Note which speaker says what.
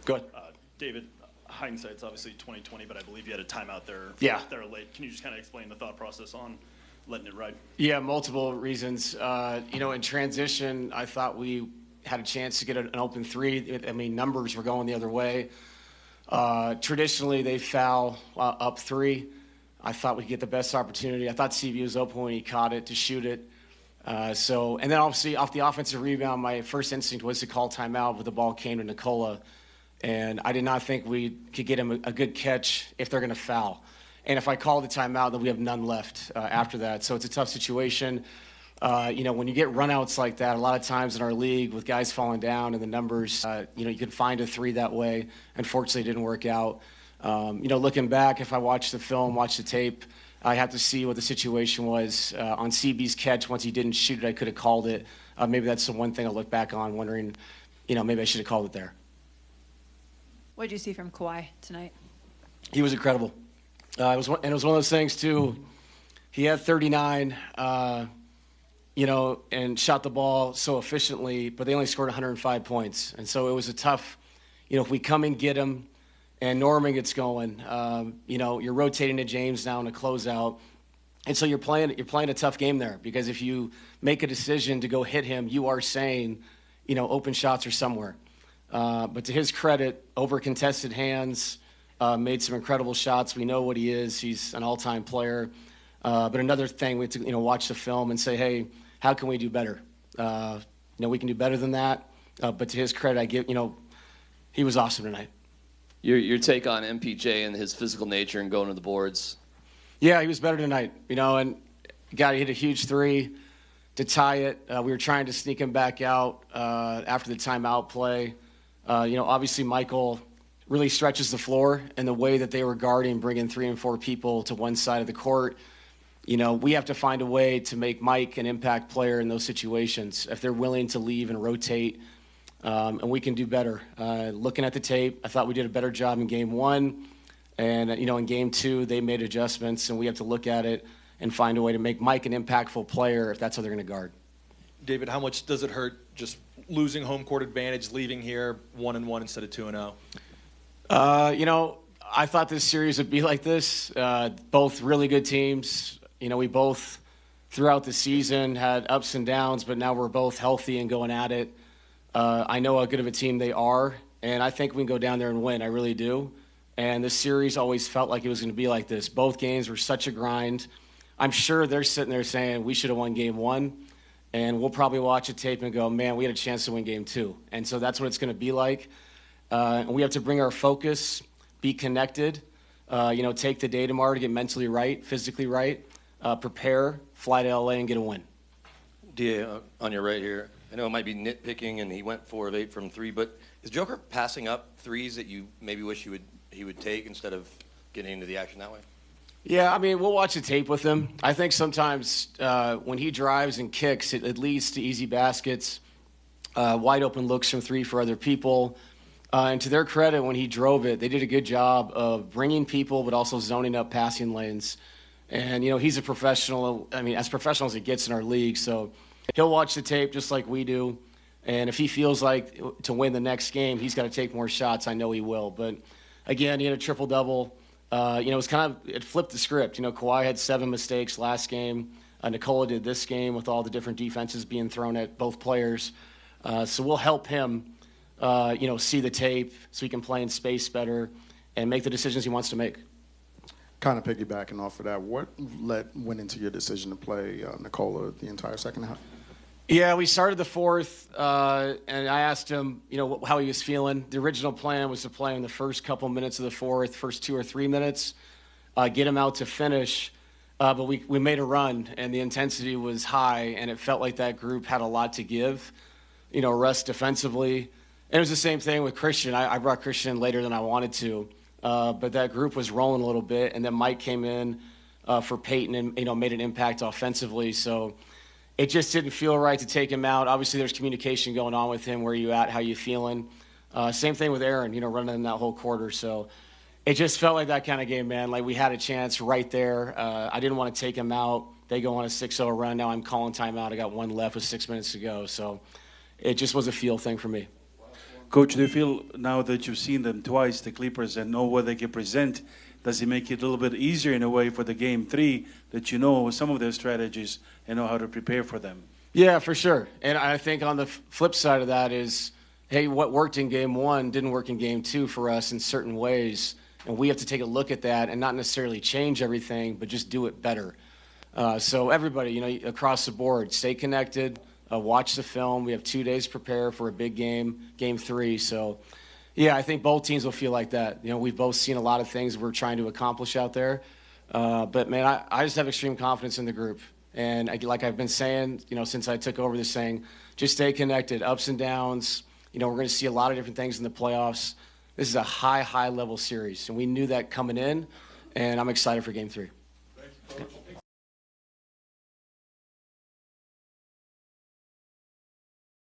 Speaker 1: Good.
Speaker 2: David, hindsight's obviously 2020, but I believe you had a timeout there.
Speaker 1: Yeah.
Speaker 2: There late. Can you just kind of explain the thought process on letting it ride?
Speaker 1: Yeah, multiple reasons. In transition, I thought we had a chance to get an open three. Numbers were going the other way. Traditionally, they foul up three. I thought we'd get the best opportunity. I thought CB was open when he caught it to shoot it. And then obviously off the offensive rebound, my first instinct was to call timeout, but the ball came to Nikola. And I did not think we could get him a good catch if they're going to foul. And if I call the timeout, then we have none left after that. So it's a tough situation. When you get runouts like that, a lot of times in our league with guys falling down and the numbers, you can find a three that way. Unfortunately, it didn't work out. Looking back, if I watch the film, watch the tape, I have to see what the situation was. On CB's catch, once he didn't shoot it, I could have called it. Maybe that's the one thing I look back on, wondering, maybe I should have called it there.
Speaker 3: What did you see from Kawhi tonight?
Speaker 1: He was incredible. It was one of those things, too. He had 39, and shot the ball so efficiently, but they only scored 105 points. And so it was a tough, if we come and get him and Norman gets going, you're rotating to James now in a closeout. And so you're playing a tough game there, because if you make a decision to go hit him, you are saying, open shots are somewhere. But to his credit, over contested hands, made some incredible shots. We know what he is. He's an all-time player. But another thing, we have to watch the film and say, hey, how can we do better? We can do better than that. But to his credit, he was awesome tonight.
Speaker 4: Your take on MPJ and his physical nature and going to the boards?
Speaker 1: Yeah, he was better tonight. And he hit a huge three to tie it. We were trying to sneak him back out after the timeout play. Obviously Michael really stretches the floor, and the way that they were guarding, bringing 3 and 4 people to one side of the court. We have to find a way to make Mike an impact player in those situations if they're willing to leave and rotate, and we can do better. Looking at the tape, I thought we did a better job in game 1, and in game 2 they made adjustments, and we have to look at it and find a way to make Mike an impactful player if that's how they're going to guard.
Speaker 5: David, how much does it hurt just losing home court advantage, leaving here 1-1 instead of 2-0?
Speaker 1: I thought this series would be like this. Both really good teams. We both, throughout the season, had ups and downs, but now we're both healthy and going at it. I know how good of a team they are, and I think we can go down there and win. I really do. And this series always felt like it was going to be like this. Both games were such a grind. I'm sure they're sitting there saying, we should have won game 1. And we'll probably watch a tape and go, man, we had a chance to win game 2. And so that's what it's going to be like. And we have to bring our focus, be connected, take the day tomorrow to get mentally right, physically right, prepare, fly to LA and get a win.
Speaker 6: DA, on your right here, I know it might be nitpicking and he went 4 of 8 from 3, but is Joker passing up threes that you maybe wish he would take instead of getting into the action that way?
Speaker 1: Yeah, we'll watch the tape with him. I think sometimes when he drives and kicks, it leads to easy baskets, wide open looks from 3 for other people. And to their credit, when he drove it, they did a good job of bringing people but also zoning up passing lanes. And, he's a professional, as professional as it gets in our league. So he'll watch the tape just like we do. And if he feels like to win the next game, he's got to take more shots. I know he will. But, again, he had a triple-double. It flipped the script. Kawhi had 7 mistakes last game. Nikola did this game with all the different defenses being thrown at both players. So we'll help him, see the tape so he can play in space better and make the decisions he wants to make.
Speaker 7: Kind of piggybacking off of that, what went into your decision to play Nikola the entire second half?
Speaker 1: Yeah, we started the fourth, and I asked him, how he was feeling. The original plan was to play him the first couple minutes of the fourth, first 2 or 3 minutes, get him out to finish. But we made a run, and the intensity was high, and it felt like that group had a lot to give, rest defensively. And it was the same thing with Christian. I brought Christian in later than I wanted to, but that group was rolling a little bit, and then Mike came in for Peyton and, made an impact offensively. So it just didn't feel right to take him out. Obviously, there's communication going on with him. Where you at? How you feeling? Same thing with Aaron, running in that whole quarter. So it just felt like that kind of game, man. Like we had a chance right there. I didn't want to take him out. They go on a 6-0 run. Now I'm calling timeout. I got 1 left with 6 minutes to go. So it just was a feel thing for me.
Speaker 8: Coach, do you feel now that you've seen them twice, the Clippers, and know what they can present, does it make it a little bit easier in a way for the game 3 that you know some of their strategies and know how to prepare for them?
Speaker 1: Yeah, for sure. And I think on the flip side of that is, hey, what worked in game 1 didn't work in game 2 for us in certain ways. And we have to take a look at that and not necessarily change everything, but just do it better. So everybody, you know, across the board, stay connected, watch the film. We have 2 days to prepare for a big game, game 3. So, yeah, I think both teams will feel like that. You know, we've both seen a lot of things we're trying to accomplish out there. But, man, I just have extreme confidence in the group. And like I've been saying, you know, since I took over this thing, just stay connected, ups and downs. You know, we're going to see a lot of different things in the playoffs. This is a high level series. And we knew that coming in. And I'm excited for game 3.
Speaker 9: Thanks, Coach.